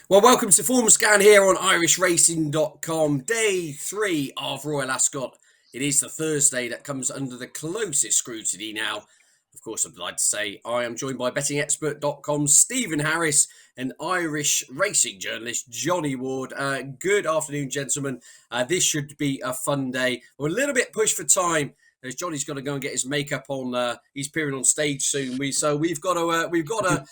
Well, welcome to Form Scan here on IrishRacing.com. Day 3 of Royal Ascot. It is the Thursday that comes under the closest scrutiny now. Of course, I'd like to say I am joined by BettingExpert.com's Stephen Harris and Irish racing journalist Johnny Ward. Good afternoon, gentlemen. This should be a fun day. We're a little bit pushed for time as Johnny's got to go and get his makeup on. He's appearing on stage soon. We've got to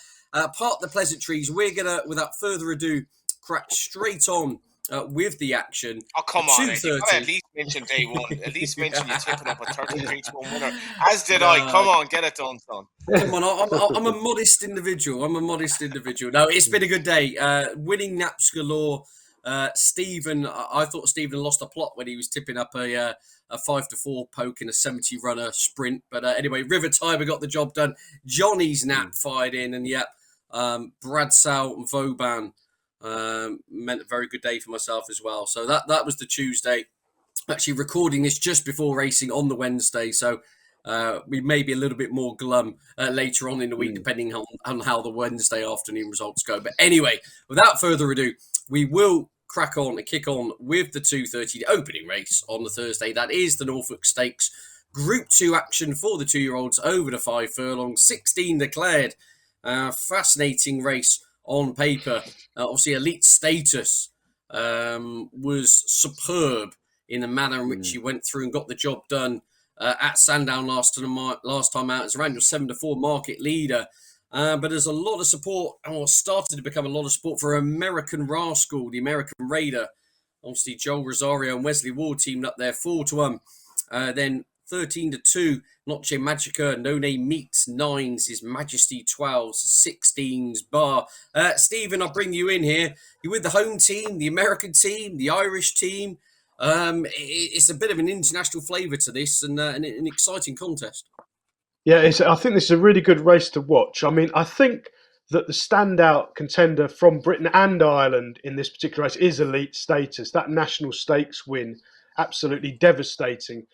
part the pleasantries. We're gonna, without further ado, crack straight on with the action. Oh, come on, Ed. You've got to 2:30. at least mention day one. At least mention you're tipping up a 33-1 winner. As did I. Come on, get it done, son. Come on, I'm a modest individual. No, it's been a good day. Winning naps galore. Stephen, I thought Stephen lost a plot when he was tipping up a 5-4 poke in a 70-runner sprint. But anyway, River Tiber got the job done. Johnny's nap fired in, and Bradshaw and Vauban meant a very good day for myself as well. So that was the Tuesday. Actually recording this just before racing on the Wednesday, so we may be a little bit more glum later on in the week, depending on how the Wednesday afternoon results go. But anyway, without further ado, we will crack on and kick on with the 2:30, the opening race on the Thursday. That is the Norfolk Stakes Group 2 action for the 2-year-olds over the 5 furlongs, 16 declared. Fascinating race on paper. Obviously, elite status was superb in the manner in which he went through and got the job done at Sandown last time out. It's around your 7-4 market leader. But there's a lot of support, or started to become a lot of support for American Rascal, the American Raider. Obviously, Joel Rosario and Wesley Ward teamed up there 4-1. Then 13-2, Noche Magica, No Name Meets 9s, His Majesty 12s, 16s, Bar. Stephen, I'll bring you in here. You're with the home team, the American team, the Irish team. It's a bit of an international flavour to this and an exciting contest. Yeah, I think this is a really good race to watch. I mean, I think that the standout contender from Britain and Ireland in this particular race is elite status. That national stakes win, absolutely devastating,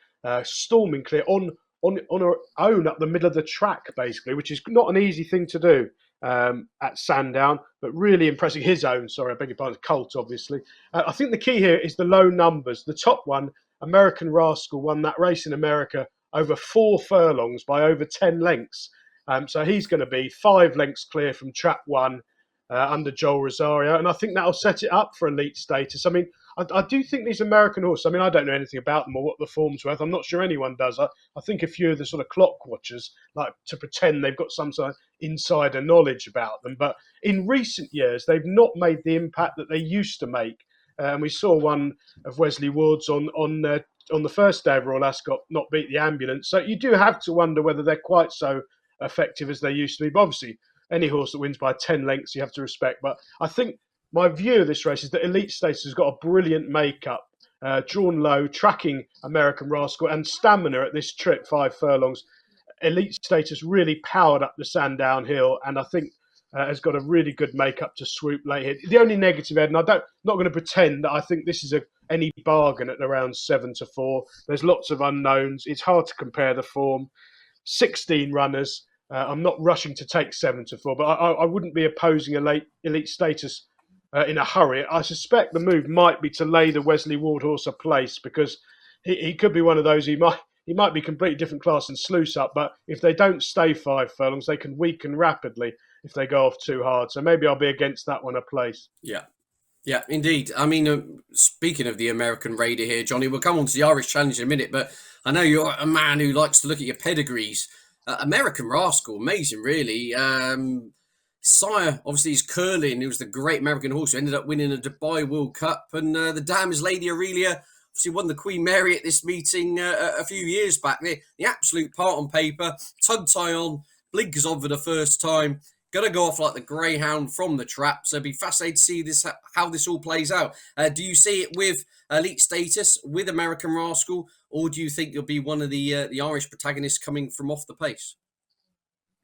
storming clear on her own up the middle of the track, basically, which is not an easy thing to do at Sandown, but really impressive. His own, sorry, I beg your pardon, Colt, obviously. I think the key here is the low numbers. The top one, American Rascal, won that race in America over 4 furlongs by over 10 lengths. So he's going to be 5 lengths clear from trap 1 under Joel Rosario. And I think that'll set it up for elite status. I mean, I do think these American horses, I mean, I don't know anything about them or what the form's worth. I'm not sure anyone does. I think a few of the sort of clock watchers like to pretend they've got some sort of insider knowledge about them. But in recent years, they've not made the impact that they used to make. And we saw one of Wesley Ward's on the first day of Royal Ascot not beat the ambulance. So you do have to wonder whether they're quite so effective as they used to be. But obviously, any horse that wins by 10 lengths, you have to respect. But I think my view of this race is that Elite Status has got a brilliant makeup, drawn low, tracking American Rascal and stamina at this trip, 5 furlongs. Elite Status really powered up the Sandown Hill, and I think has got a really good makeup to swoop late here. The only negative, Ed, and I'm not going to pretend that I think this is any bargain at around 7-4. There's lots of unknowns. It's hard to compare the form. 16 runners. I'm not rushing to take 7-4, but I wouldn't be opposing elite status in a hurry. I suspect the move might be to lay the Wesley Ward horse a place because he could be one of those. He might be completely different class and sluice up, but if they don't stay 5 furlongs, they can weaken rapidly if they go off too hard. So maybe I'll be against that one a place. Yeah, indeed. I mean, speaking of the American Raider here, Johnny, we'll come on to the Irish Challenge in a minute, but I know you're a man who likes to look at your pedigrees. American Rascal, amazing, really. Sire, obviously, is Curlin, who was the great American horse who ended up winning a Dubai World Cup, and the dam is Lady Aurelia. Obviously won the Queen Mary at this meeting a few years back. The absolute part on paper, tug tie on, blinkers on for the first time. Going to go off like the greyhound from the trap. So it'd be fascinating to see how this all plays out. Do you see it with elite status, with American Rascal, or do you think you'll be one of the Irish protagonists coming from off the pace?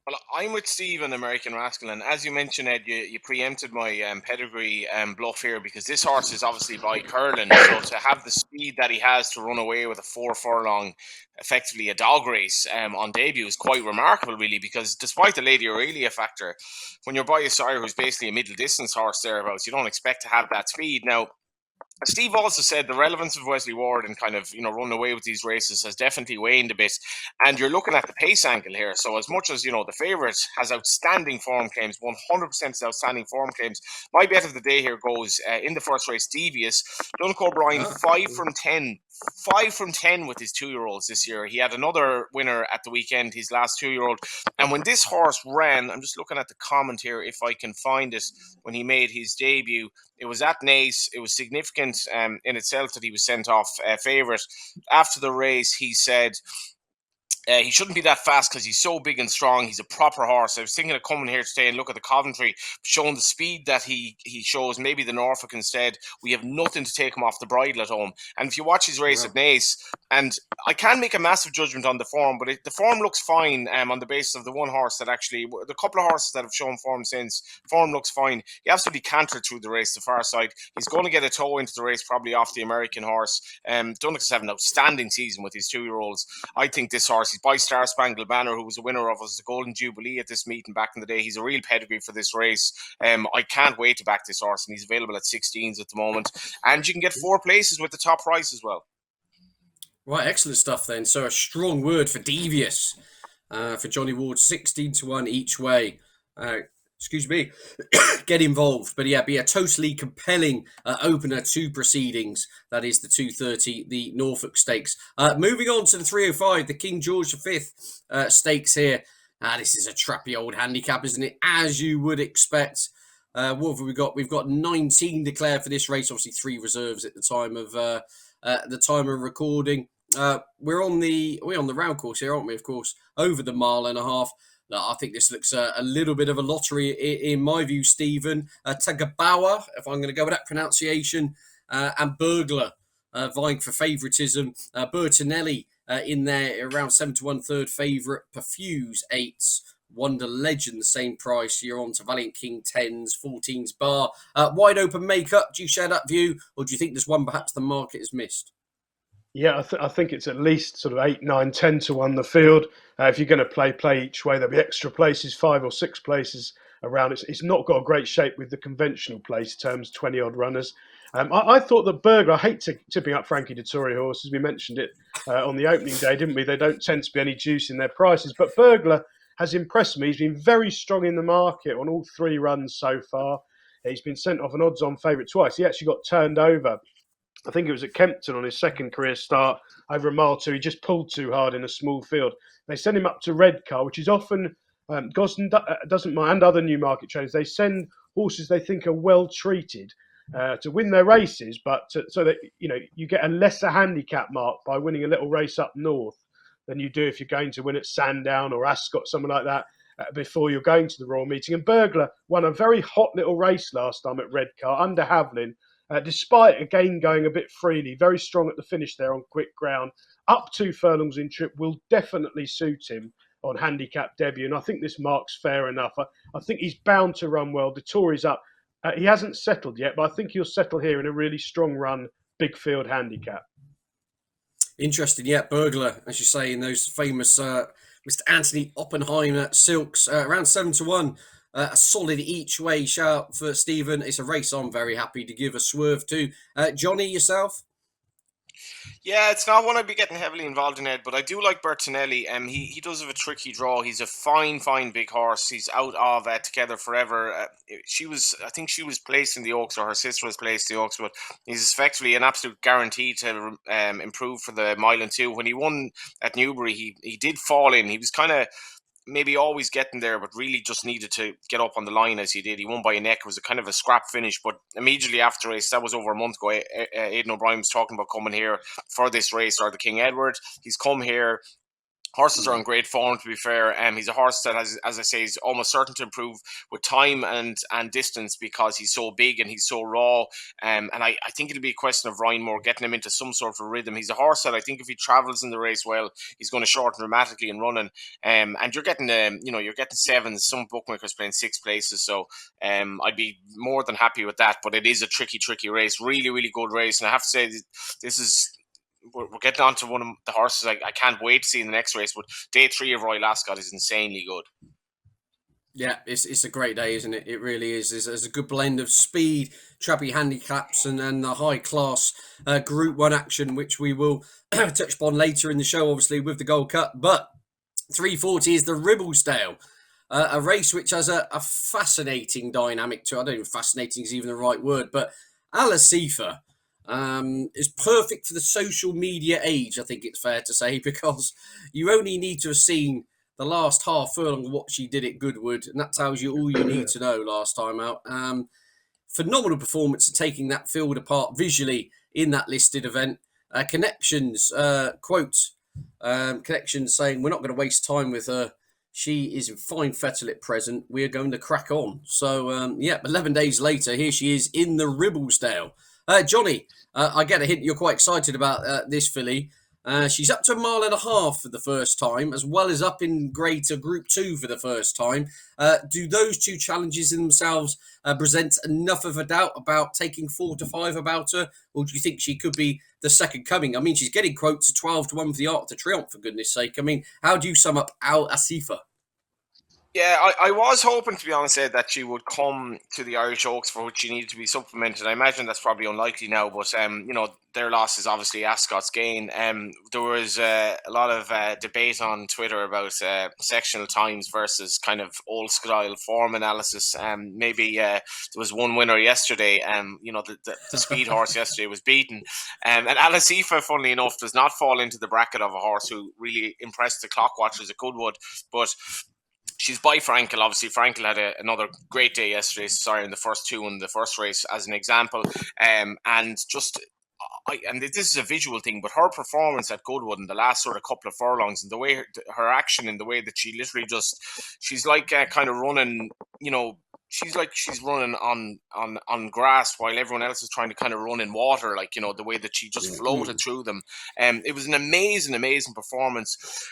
Well, I'm with Steve on American Rascal, and as you mentioned, Ed, you preempted my pedigree bluff here because this horse is obviously by Curlin. So to have the speed that he has to run away with a 4 furlong, effectively a dog race on debut is quite remarkable, really. Because despite the Lady Aurelia factor, when you're by a sire who's basically a middle distance horse thereabouts, you don't expect to have that speed. Now, Steve also said the relevance of Wesley Ward and kind of, running away with these races has definitely waned a bit. And you're looking at the pace angle here. So as much as, the favourite has outstanding form claims, 100% is outstanding form claims, my bet of the day here goes in the first race, Devious. Duncan O'Brien, 5 from 10. 5 from 10 with his 2-year-olds this year. He had another winner at the weekend, his last 2-year-old. And when this horse ran, I'm just looking at the comment here if I can find it, when he made his debut. It was at Naas. It was significant in itself that he was sent off favourite. After the race, he said he shouldn't be that fast because he's so big and strong. He's a proper horse. I was thinking of coming here today and look at the Coventry, showing the speed that he shows. Maybe the Norfolk instead. We have nothing to take him off the bridle at home. And if you watch his race at Naas, and I can make a massive judgment on the form, but the form looks fine on the basis of the one horse that actually, the couple of horses that have shown form since, form looks fine. He absolutely cantered through the race the far side. He's going to get a toe into the race probably off the American horse. Duncan's having an outstanding season with his 2-year-olds. I think this horse, he's by Star Spangled Banner, who was a winner of us the Golden Jubilee at this meeting back in the day. He's a real pedigree for this race. I can't wait to back this horse, and he's available at 16s at the moment. And you can get 4 places with the top price as well. Right, excellent stuff then. So a strong word for Devious for Johnny Ward, 16-1 each way. Excuse me, get involved. But yeah, be a totally compelling opener to proceedings. That is the 2:30, the Norfolk Stakes. Moving on to the 3:05, the King George V Stakes here. This is a trappy old handicap, isn't it? As you would expect. What have we got? We've got 19 declared for this race. Obviously, 3 reserves at the time of recording. We're on the round course here, aren't we? Of course, over the 1.5 miles. I think this looks a little bit of a lottery in my view, Stephen. Tagabawa, if I'm going to go with that pronunciation, and Burglar vying for favouritism. Bertinelli in there around 7-1 third favourite. Perfuse 8s. Wonder Legend the same price. You're on to Valiant King 10s, 14s bar. Wide open makeup. Do you share that view, or do you think there's one perhaps the market has missed? Yeah, I think it's at least sort of 8, 9, 10-1 the field. If you're going to play each way, there'll be extra places, 5 or 6 places around. It's not got a great shape with the conventional place terms, 20 odd runners. I thought that Burglar, I hate tipping up Frankie Dettori horses. We mentioned it on the opening day, didn't we? They don't tend to be any juice in their prices, but Burglar has impressed me. He's been very strong in the market on all 3 runs so far. He's been sent off an odds-on favourite twice. He actually got turned over. I think it was at Kempton on his second career start over a mile 2. He just pulled too hard in a small field. They send him up to Redcar, which is often Gosden doesn't mind, and other Newmarket trainers. They send horses they think are well treated to win their races, but so that you get a lesser handicap mark by winning a little race up north than you do if you're going to win at Sandown or Ascot, something like that. Before you're going to the Royal Meeting. And Burglar won a very hot little race last time at Redcar under Havlin. Despite again going a bit freely, very strong at the finish there on quick ground, up 2 furlongs in trip will definitely suit him on handicap debut, and I think this mark's fair enough. I think he's bound to run well. Dettori's up. He hasn't settled yet, but I think he'll settle here in a really strong run, big field handicap. Interesting, yeah. Burglar, as you say, in those famous Mr. Anthony Oppenheimer silks, around 7-1. A solid each way shout for Stephen. It's a race I'm very happy to give a swerve to. Johnny, yourself? Yeah, it's not one I'd be getting heavily involved in, Ed, but I do like Bertinelli. He does have a tricky draw. He's a fine big horse. He's out of Together Forever. I think she was placed in the Oaks, or her sister was placed in the Oaks, but he's effectively an absolute guarantee to improve for the 1.2 miles. When he won at Newbury, he did fall in. He was kind of maybe always getting there, but really just needed to get up on the line as he did. He won by a neck. It was a kind of a scrap finish, but immediately after the race, that was over a month ago, Aidan O'Brien was talking about coming here for this race, or the King Edward. He's come here. Horses are in great form, to be fair. He's a horse that, as I say, is almost certain to improve with time and distance because he's so big and he's so raw. And I think it'll be a question of Ryan Moore getting him into some sort of rhythm. He's a horse that I think if he travels in the race well, he's going to shorten dramatically in running. And you're getting, you're getting sevens. Some bookmakers playing 6 places, so I'd be more than happy with that. But it is a tricky race, really, really good race. And I have to say, this is. We're getting on to one of the horses I can't wait to see in the next race. But day 3 of Royal Ascot is insanely good. Yeah, it's a great day, isn't it? It really is. There's a good blend of speed, trappy handicaps, and the high class Group 1 action, which we will touch upon later in the show, obviously, with the Gold Cup. But 340 is the Ribblesdale, a race which has a fascinating dynamic to it. I don't know if fascinating is even the right word, but Asifa is perfect for the social media age, I think it's fair to say, because you only need to have seen the last half furlong of what she did at Goodwood, and that tells you all you need to know last time out. Phenomenal performance of taking that field apart visually in that listed event. Connections, Connections saying, we're not going to waste time with her. She is in fine fettle at present. We are going to crack on. So, 11 days later, here she is in the Ribblesdale. Johnny, I get a hint you're quite excited about this filly. She's up to 1.5 miles for the first time, as well as up in Greater Group 2 for the first time. Do those two challenges in themselves present enough of a doubt about taking 4 to 5 about her? Or do you think she could be the second coming? I mean, she's getting quotes of 12 to 1 for the Arc de Triomphe, for goodness sake. I mean, how do you sum up Asifa? Yeah, I was hoping, to be honest, Ed, that she would come to the Irish Oaks, for which she needed to be supplemented. I imagine that's probably unlikely now, but their loss is obviously Ascot's gain. There was a lot of debate on Twitter about sectional times versus kind of old style form analysis. Maybe there was one winner yesterday. The speed horse yesterday was beaten, and Alasifa, funnily enough, does not fall into the bracket of a horse who really impressed the clock watchers at Goodwood, but she's by Frankel. Obviously, Frankel had another great day yesterday. Sorry, in the first 2 in the first race, as an example. And this is a visual thing, but her performance at Goodwood in the last sort of couple of furlongs, and the way her action, in the way that she literally she's like kind of running, she's like she's running on grass while everyone else is trying to kind of run in water, the way that she just floated through them. It was an amazing performance.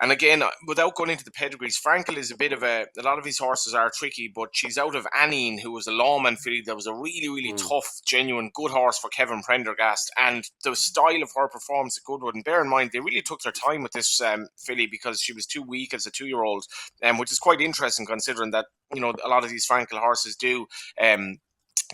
And again, without going into the pedigrees, Frankel is a lot of his horses are tricky, but she's out of Anine, who was a lawman filly that was a really, really tough, genuine, good horse for Kevin Prendergast. And the style of her performance at Goodwood, and bear in mind, they really took their time with this filly because she was too weak as a 2-year-old, which is quite interesting considering that, a lot of these Frankel horses do.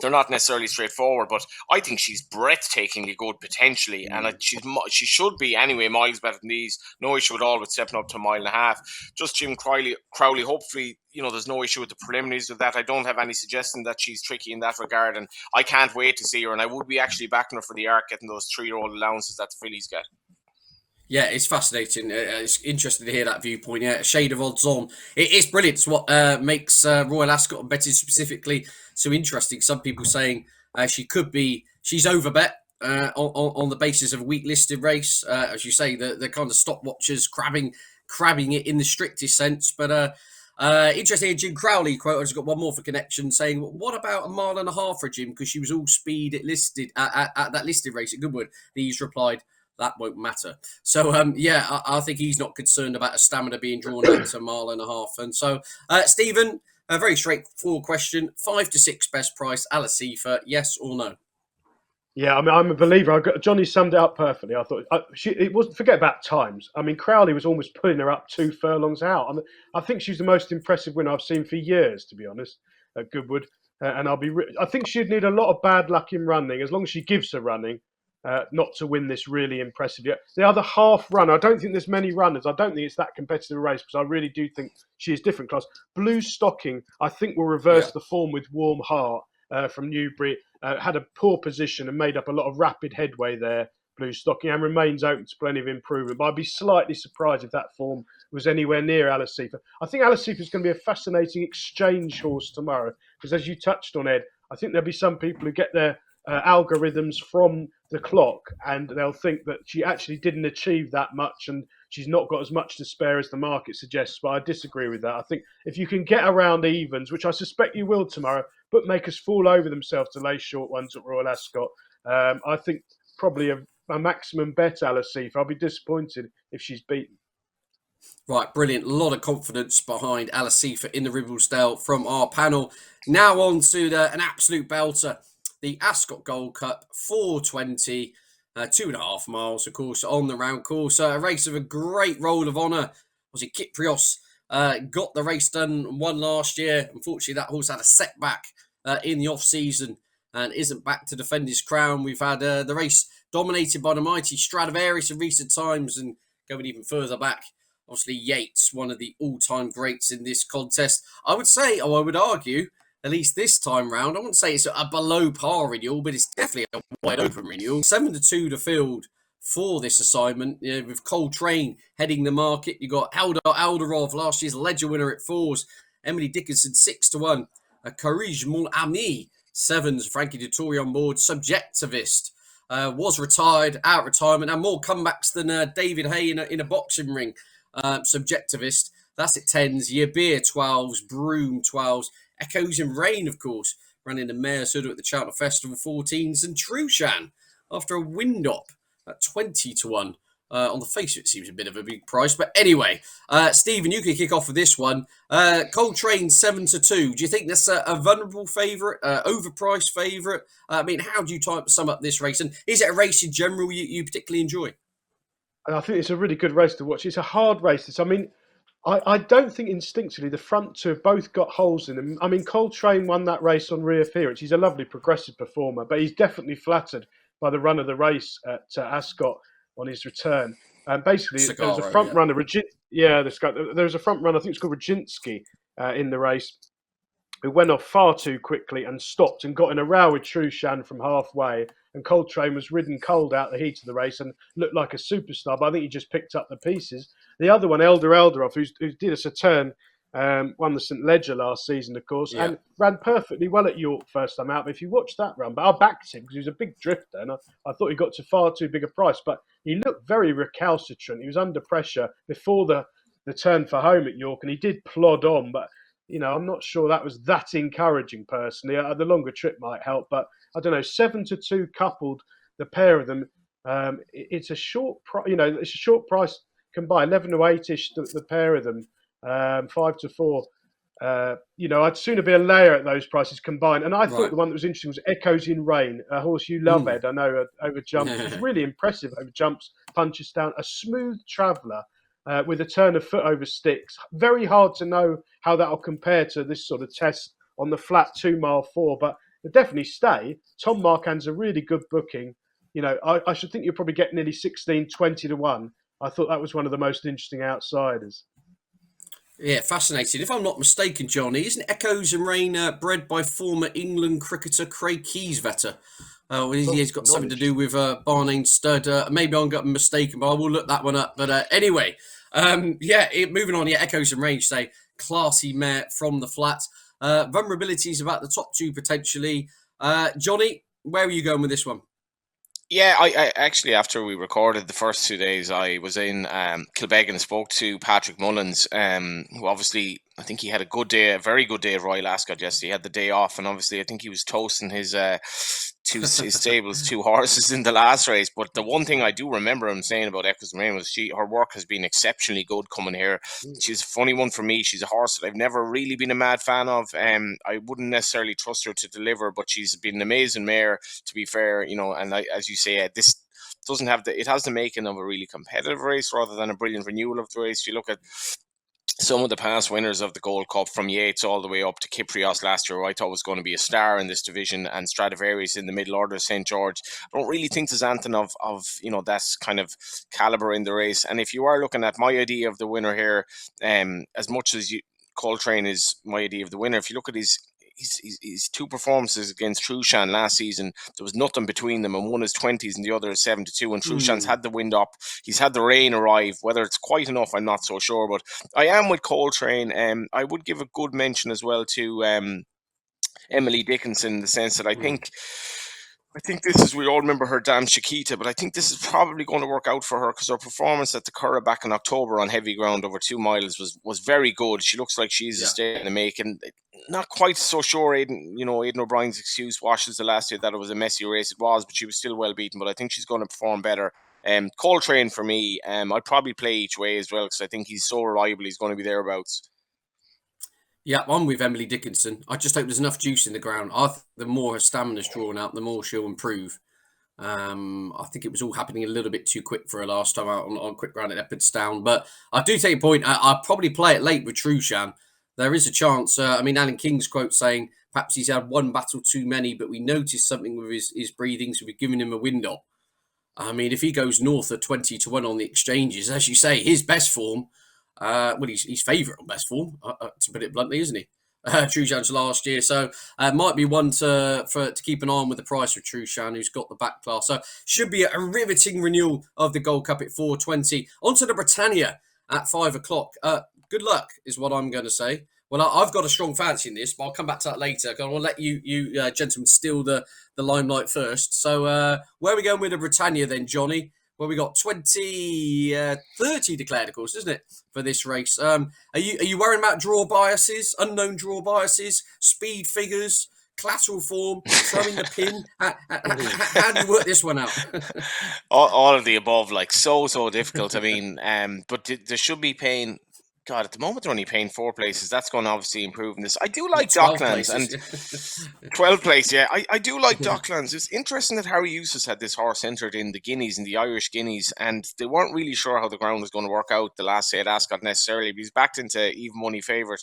They're not necessarily straightforward, but I think she's breathtakingly good potentially, and she should be anyway miles better than these. No issue at all with stepping up to 1.5 miles. Just Jim Crowley, hopefully, there's no issue with the preliminaries with that. I don't have any suggestion that she's tricky in that regard, and I can't wait to see her, and I would be actually backing her for the Arc, getting those 3-year-old allowances that the fillies get. Yeah, it's fascinating. It's interesting to hear that viewpoint. Yeah, a shade of odds on. It's brilliant. It's what makes Royal Ascot and betting specifically so interesting. Some people saying she's overbet on the basis of a weak listed race. As you say, the kind of stopwatchers crabbing it in the strictest sense. But interesting, Jim Crowley quote. I've got one more for connection saying, "What about 1.5 miles for Jim? Because she was all speed at that listed race at Goodwood." He's replied, "That won't matter." So, I think he's not concerned about a stamina being drawn out to 1.5 miles. And so, Stephen, a very straightforward question. 5 to 6 best price, Asifa, yes or no? Yeah, I mean, I'm a believer. Johnny summed it up perfectly. I thought it wasn't. Forget about times. I mean, Crowley was almost pulling her up 2 furlongs out. I think she's the most impressive winner I've seen for years, to be honest, at Goodwood. And I think she'd need a lot of bad luck in running, as long as she gives her running, not to win this really impressively. The other half run, I don't think there's many runners. I don't think it's that competitive a race, because I really do think she is different class. Blue Stocking, I think, will reverse the form with Warm Heart from Newbury. Had a poor position and made up a lot of rapid headway there, Blue Stocking, and remains open to plenty of improvement. But I'd be slightly surprised if that form was anywhere near Asifa. I think Asifa is going to be a fascinating exchange horse tomorrow, because as you touched on, Ed, I think there'll be some people who get their algorithms from the clock, and they'll think that she actually didn't achieve that much, and she's not got as much to spare as the market suggests. But I disagree with that. I think if you can get around evens, which I suspect you will tomorrow, bookmakers fall over themselves to lay short ones at Royal Ascot. I think probably a maximum bet Asifa. I'll be disappointed if she's beaten. Right, brilliant. A lot of confidence behind Asifa in the Ribblesdale from our panel. Now on to an absolute belter, the Ascot Gold Cup, 420, 2.5 miles, of course, on the round course. A race of a great roll of honour. Obviously, Kyprios got the race done, won last year. Unfortunately, that horse had a setback in the off-season and isn't back to defend his crown. We've had the race dominated by the mighty Stradivarius in recent times, and going even further back, obviously Yates, one of the all-time greats in this contest. I would say, or I would argue, at least this time round, I wouldn't say it's a below par renewal, but it's definitely a wide open renewal. 7-2 to field for this assignment, with Coltrane heading the market. You got Alderov, last year's Ledger winner at 4s. Emily Dickinson 6-1. Courage Mon Ami 7s. Frankie Dettori on board. Subjectivist was retired, out retirement, and more comebacks than David Hay in a boxing ring. Subjectivist, that's at 10s. Yabir 12s. Broom 12s. Echoes in Rain, of course, running the Mayor's Hood at the Cheltenham Festival 14s. And Trushan, after a wind-up at 20-1. On the face of it, seems a bit of a big price. But anyway, Stephen, you can kick off with this one. Coltrane 7-2. Do you think that's a vulnerable favourite, overpriced favourite? I mean, how do you sum up this race? And is it a race in general you particularly enjoy? And I think it's a really good race to watch. It's a hard race. I mean, I don't think instinctively the front two have both got holes in them. I mean, Coltrane won that race on reappearance. He's a lovely progressive performer, but he's definitely flattered by the run of the race at Ascot on his return. And basically, there was a front runner. There was a front runner. I think it's called Rajinski in the race, who went off far too quickly and stopped and got in a row with Trushan from halfway. And Coltrane was ridden cold out the heat of the race and looked like a superstar. But I think he just picked up the pieces. The other one, Elderov, who did us a turn, won the St. Ledger last season, of course, and ran perfectly well at York first time out. But if you watch that run, but I backed him because he was a big drifter, and I thought he got to far too big a price. But he looked very recalcitrant. He was under pressure before the turn for home at York, and he did plod on. But I'm not sure that was that encouraging personally. The longer trip might help, but I don't know. 7-2 coupled, the pair of them. It's a short price. It's a short price. Can buy 11-8ish. The pair of them, 5-4. I'd sooner be a layer at those prices combined. And I thought the one that was interesting was Echoes in Rain, a horse you love, Ed. I know over jumps. It was really impressive over jumps, punches down, a smooth traveller. With a turn of foot over sticks. Very hard to know how that'll compare to this sort of test on the flat 2 mile 4, but they'll definitely stay. Tom Marquand's a really good booking. I should think you'll probably get nearly 16, 20-1. I thought that was one of the most interesting outsiders. Yeah, fascinating. If I'm not mistaken, Johnny, isn't Echoes and Rain bred by former England cricketer Craig Kieswetter? He's got something to do with Barnane Stud. Maybe I'm getting mistaken, but I will look that one up. But anyway, moving on. Yeah, Echoes and Range say classy mare from the flat. Vulnerabilities about the top two potentially. Johnny, where are you going with this one? Yeah, I actually, after we recorded the first 2 days, I was in Kilbeg and spoke to Patrick Mullins, who obviously, I think he had a very good day at Royal Ascot yesterday. He had the day off, and obviously I think he was toasting his stable's 2 horses in the last race. But the one thing I do remember him saying about Echoes and Rain was her work has been exceptionally good coming here. She's a funny one for me. She's a horse that I've never really been a mad fan of. I wouldn't necessarily trust her to deliver, but she's been an amazing mare, to be fair. And as you say, this doesn't have it has the making of a really competitive race rather than a brilliant renewal of the race. If you look at some of the past winners of the Gold Cup, from Yates all the way up to Kyprios last year, who I thought was going to be a star in this division, and Stradivarius in the middle order, St. George, I don't really think there's anything of that kind of calibre in the race. And if you are looking at my idea of the winner here, as much as Coltrane is my idea of the winner, if you look at his 2 performances against Trushan last season, there was nothing between them, and one is 20s and the other is 7-2, and Trushan's had the wind up, he's had the rain arrive. Whether it's quite enough, I'm not so sure, but I am with Coltrane. I would give a good mention as well to Emily Dickinson, in the sense that I think I think this is, we all remember her Dame Chiquita, but I think this is probably going to work out for her because her performance at the Curragh back in October on heavy ground over 2 miles was very good. She looks like she's a Yeah. stay in the making. Not quite so sure Aidan O'Brien's excuse washes the last year that it was a messy race. It was, but she was still well beaten. But I think she's going to perform better. Coltrane for me, I'd probably play each way as well because I think he's so reliable. He's going to be thereabouts. Yeah, I'm with Emily Dickinson. I just hope there's enough juice in the ground. I think the more her stamina's drawn out, the more she'll improve. I think it was all happening a little bit too quick for her last time out on quick ground at Epidstown. But I do take a point. I'll probably play it late with Trushan. There is a chance. Alan King's quote saying perhaps he's had one battle too many, but we noticed something with his breathing, so we've given him a window. I mean, if he goes north of 20-1 on the exchanges, as you say, his best form, he's favourite on best form, to put it bluntly, isn't he? Trushan's last year, so might be one to keep an eye on with the price for Trushan, who's got the back class. So should be a riveting renewal of the Gold Cup at 4:20. On to the Britannia at 5 o'clock. Good luck is what I'm going to say. Well, I've got a strong fancy in this, but I'll come back to that later. I want to let you gentlemen steal the limelight first. So where are we going with the Britannia then, Johnny? Well, we got 30 declared, of course, isn't it, for this race? Are you worrying about draw biases, unknown draw biases, speed figures, collateral form, throwing the pin? How do you work this one out? all of the above, like so difficult. I mean, but there should be paying. God, at the moment they're only paying 4 places. That's going to obviously improve in this. I do like 12 Docklands places. and 12 place. Yeah, I do like Docklands. It's interesting that Harry Eustace had this horse entered in the Guineas, in the Irish Guineas, and they weren't really sure how the ground was going to work out the last day at Ascot necessarily. But he's backed into even money favourite.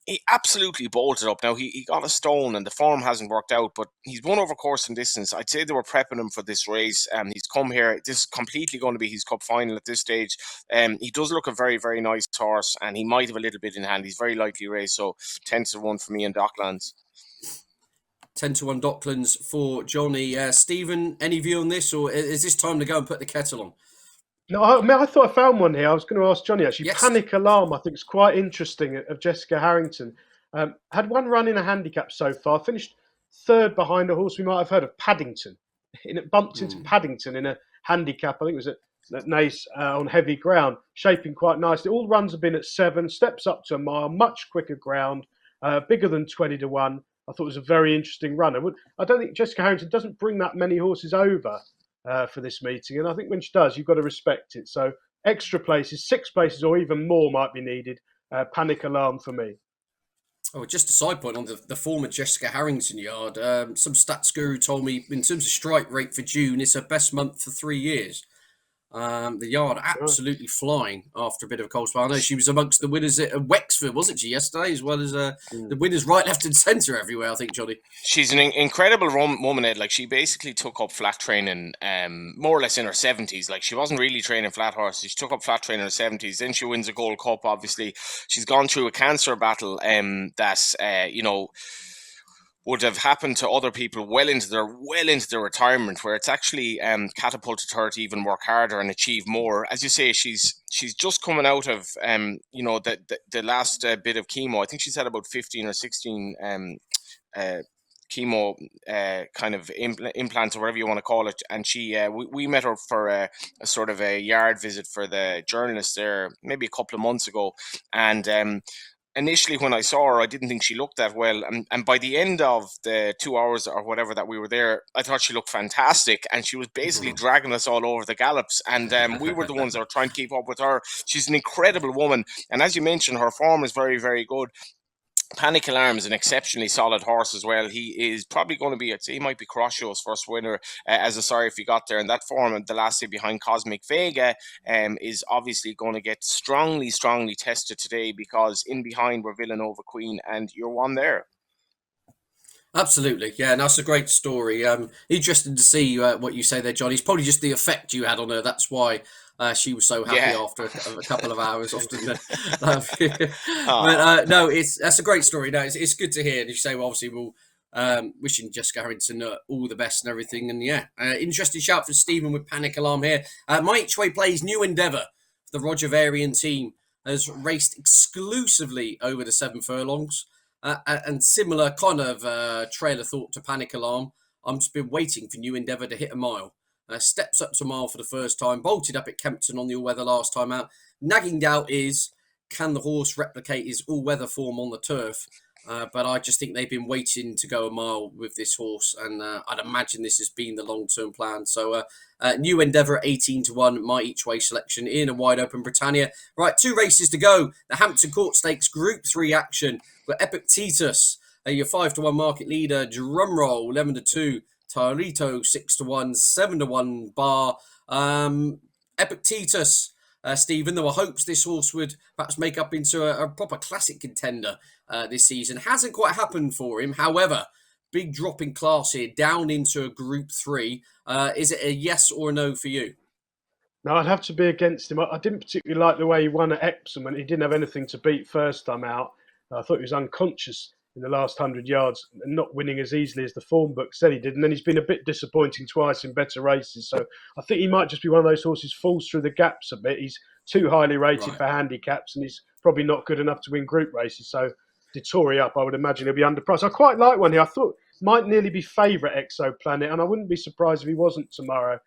He absolutely bolted up. Now, he got a stone and the form hasn't worked out, but he's won over course and distance. I'd say they were prepping him for this race. He's come here. This is completely going to be his cup final at this stage. He does look a very, very nice horse, and he might have a little bit in hand. He's very likely race, so 10-1 for me in Docklands. 10-1 Docklands for Johnny. Stephen, any view on this, or is this time to go and put the kettle on? No, I thought I found one here. I was going to ask Johnny, actually. Yes. Panic Alarm, I think, is quite interesting, of Jessica Harrington. Had one run in a handicap so far. Finished third behind a horse we might have heard of, Paddington. It bumped into Paddington in a handicap. I think it was at Naas on heavy ground, shaping quite nicely. All runs have been at 7, steps up to a mile, much quicker ground, bigger than 20-1. I thought it was a very interesting run. I don't think Jessica Harrington doesn't bring that many horses over for this meeting, and I think when she does, you've got to respect it. So extra places, 6 places or even more might be needed. Panic Alarm for me. Oh, just a side point on the former Jessica Harrington yard. Some stats guru told me in terms of strike rate for June, it's her best month for 3 years. The yard absolutely flying after a bit of a cold spell. I know she was amongst the winners at Wexford, wasn't she, yesterday, as well as the winners right, left and centre everywhere, I think, Johnny. She's an incredible woman, Ed. Like, she basically took up flat training more or less in her 70s. Like, she wasn't really training flat horses. She took up flat training in her 70s. Then she wins a Gold Cup, obviously. She's gone through a cancer battle that's, would have happened to other people well into their retirement, where it's actually catapulted her to even work harder and achieve more. As you say, she's just coming out of the last bit of chemo. I think she's had about 15 or 16 chemo kind of implants or whatever you want to call it, and she we met her for a sort of a yard visit for the journalists there maybe a couple of months ago, and initially when I saw her, I didn't think she looked that well. And by the end of the 2 hours or whatever that we were there, I thought she looked fantastic. And she was basically dragging us all over the gallops. And we were the ones that were trying to keep up with her. She's an incredible woman. And as you mentioned, her form is very, very good. Panic Alarm is an exceptionally solid horse as well. He is probably going to be, I'd say he might be Crosshow's first winner as a sorry if he got there. And that form, the last day behind Cosmic Vega, is obviously going to get strongly tested today, because in behind were Villanova Queen and you're one there. Absolutely, yeah, and that's a great story. Interesting to see what you say there, Johnny. It's probably just the effect you had on her. That's why she was so happy after a couple of hours. Often, but no, that's a great story. No, it's good to hear. And you say, well, obviously, we'll wishing Jessica Harrington all the best and everything. And yeah, interesting shout for Stephen with Panic Alarm here. My each way plays New Endeavour. The Roger Varian team has raced exclusively over the 7 furlongs. And similar kind of trail of thought to Panic Alarm. I'm just been waiting for New Endeavour to hit a mile. Steps up to a mile for the first time, bolted up at Kempton on the all-weather last time out. Nagging doubt is, can the horse replicate his all-weather form on the turf? But I just think they've been waiting to go a mile with this horse, and I'd imagine this has been the long-term plan. So New Endeavour 18-1, my each-way selection in a wide-open Britannia. Right, 2 races to go. The Hampton Court Stakes Group 3 action. We've got Epictetus, your 5-1 market leader. Drumroll 11-2. Tarito 6-1, 7-1 bar. Epictetus, Stephen, there were hopes this horse would perhaps make up into a proper classic contender this season. Hasn't quite happened for him. However, big drop in class here, down into a Group 3. Is it a yes or a no for you? No, I'd have to be against him. I didn't particularly like the way he won at Epsom when he didn't have anything to beat first time out. I thought he was unconscious in the last 100 yards and not winning as easily as the form book said he did. And then he's been a bit disappointing twice in better races. So I think he might just be one of those horses falls through the gaps a bit. He's too highly rated for handicaps and he's probably not good enough to win group races. So Dettori up, I would imagine he'll be underpriced. I quite like one here. I thought might nearly be favourite Exoplanet, and I wouldn't be surprised if he wasn't tomorrow.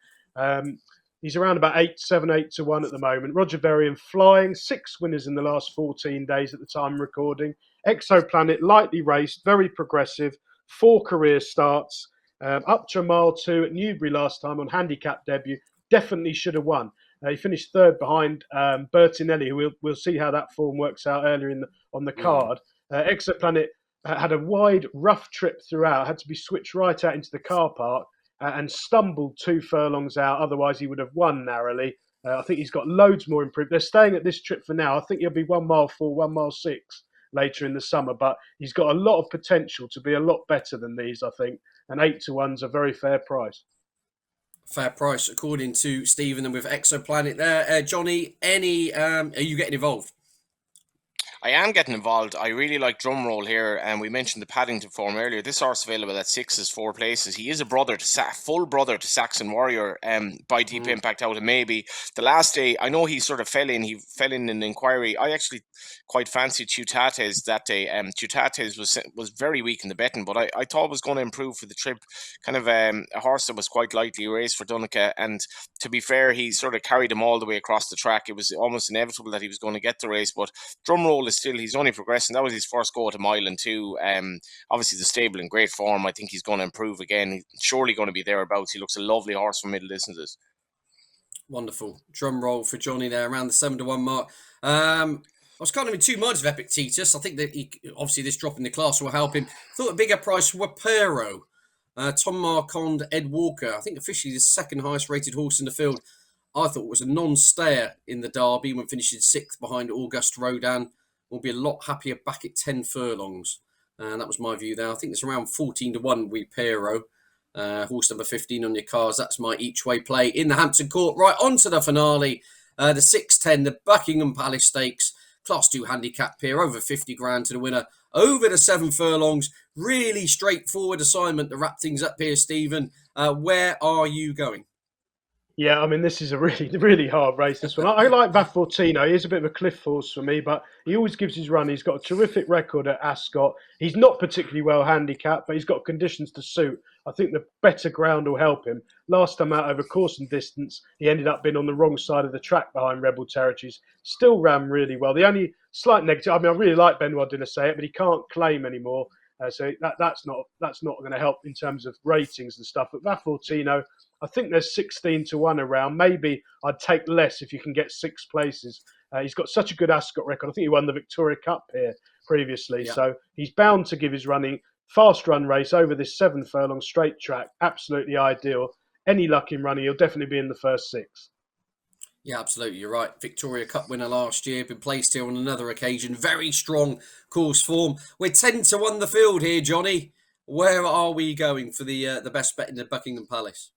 He's around about 8-7-8-1 at the moment. Roger Berrien flying, 6 winners in the last 14 days at the time of recording. Exoplanet, lightly raced, very progressive, 4 career starts, up to a mile 2 at Newbury last time on handicap debut. Definitely should have won. He finished 3rd behind Bertinelli, who we'll see how that form works out earlier on the card. Exoplanet had a wide, rough trip throughout, had to be switched right out into the car park and stumbled 2 furlongs out. Otherwise, he would have won narrowly. I think he's got loads more improved. They're staying at this trip for now. I think he'll be 1 mile 4, 1 mile 6 later in the summer, but he's got a lot of potential to be a lot better than these, I think. And 8-1's a very fair price. Fair price, according to Stephen, and with Exoplanet there. Johnny, are you getting involved? I am getting involved. I really like Drumroll here, and we mentioned the Paddington form earlier. This horse available at 6 4 places. He is a full brother to Saxon Warrior by Deep Impact out of Maybe. The last day, I know he sort of fell in. He fell in an inquiry. I actually quite fancied Tutates that day. Tutates was very weak in the betting, but I thought was going to improve for the trip. Kind of a horse that was quite lightly raced for Dunica, and to be fair, he sort of carried him all the way across the track. It was almost inevitable that he was going to get the race, but Drumroll is still, he's only progressing. That was his first go at a mile and 2. Obviously the stable in great form. I think he's going to improve again. He's surely going to be thereabouts. He looks a lovely horse for middle distances. Wonderful. Drum roll for Johnny there around the 7-1 mark. I was kind of in 2 minds of Epictetus. I think that obviously this drop in the class will help him. Thought a bigger price were Pero, Tom Marquand, Ed Walker. I think officially the 2nd highest rated horse in the field. I thought it was a non-stayer in the Derby when finishing 6th behind Auguste Rodin. Will be a lot happier back at 10 furlongs. And that was my view there. I think it's around 14-1 with Pero. Horse number 15 on your cards. That's my each-way play in the Hampton Court. Right, on to the finale. The 6-10, the Buckingham Palace Stakes. Class 2 handicap here, over 50 grand to the winner. Over the 7 furlongs. Really straightforward assignment to wrap things up here, Stephen. Where are you going? Yeah, I mean, this is a really, really hard race, this one. I like Vafortino. He is a bit of a cliff horse for me, but he always gives his run. He's got a terrific record at Ascot. He's not particularly well handicapped, but he's got conditions to suit. I think the better ground will help him. Last time out over course and distance, he ended up being on the wrong side of the track behind Rebel Territories. Still ran really well. The only slight negative, I mean, I really like Benoit Dinasset, but he can't claim anymore. So that's not going to help in terms of ratings and stuff. But Vafortino, I think there's 16-1 around. Maybe I'd take less if you can get 6 places. He's got such a good Ascot record. I think he won the Victoria Cup here previously. Yeah. So he's bound to give his running. Fast run race over this 7 furlong straight track. Absolutely ideal. Any luck in running, he'll definitely be in the first 6. Yeah, absolutely. You're right. Victoria Cup winner last year. Been placed here on another occasion. Very strong course form. We're 10-1 the field here, Johnny. Where are we going for the best bet in the Buckingham Palace?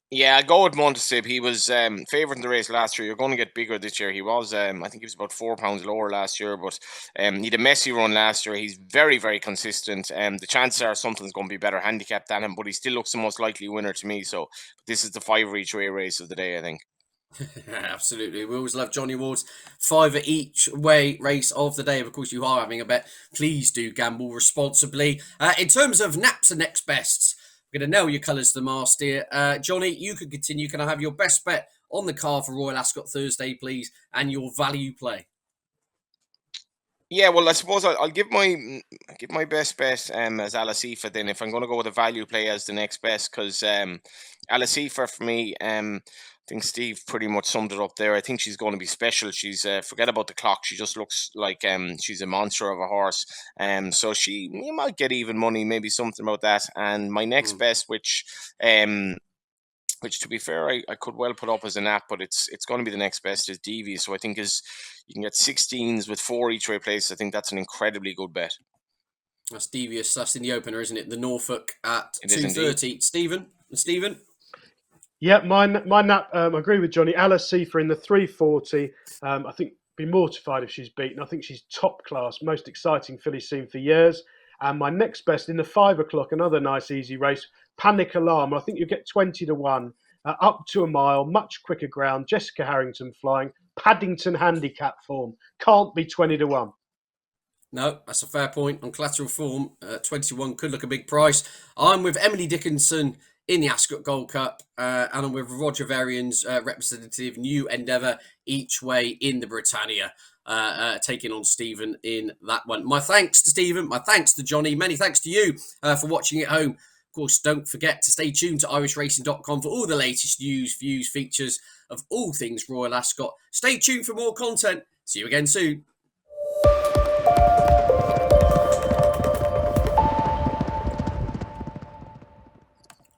Yeah, I go with Montesib. He was favourite in the race last year. You're going to get bigger this year. He was, I think he was about £4 lower last year, but he had a messy run last year. He's very, very consistent. The chances are something's going to be better handicapped than him, but he still looks the most likely winner to me. So this is the 5 each way race of the day, I think. Absolutely. We always love Johnny Ward's 5 each way race of the day. Of course, you are having a bet. Please do gamble responsibly. In terms of naps and next bests, We're going to nail your colours to the mast here. Johnny, you can continue. Can I have your best bet on the card for Royal Ascot Thursday, please, and your value play? Yeah, well, I suppose I'll give my best bet as Asifa then, if I'm going to go with a value play as the next best, because Asifa for me, I think Steve pretty much summed it up there. I think she's going to be special. She's forget about the clock. She just looks like she's a monster of a horse. So you might get even money, maybe something about that. And my next best, which to be fair, I could well put up as an app, but it's going to be the next best is Devi. So I think you can get 16s with 4 each way places. I think that's an incredibly good bet. That's devious. That's in the opener, isn't it? The Norfolk at It is 2:30. Stephen? Yeah, my nap. I agree with Johnny. Asifa in the 340. I think be mortified if she's beaten. I think she's top class, most exciting filly seen for years. And my next best in the 5 o'clock, another nice easy race. Panic Alarm. I think you get 20 to 1, up to a mile, much quicker ground. Jessica Harrington flying. Paddington handicap form. Can't be 20 to 1. No, that's a fair point. On collateral form, 21 could look a big price. I'm with Emily Dickinson in the Ascot Gold Cup, and I'm with Roger Varian's representative New Endeavour each way in the Britannia, taking on Stephen in that one. My thanks to Stephen, my thanks to Johnny, many thanks to you for watching at home. Of course, don't forget to stay tuned to irishracing.com for all the latest news, views, features of all things Royal Ascot. Stay tuned for more content. See you again soon.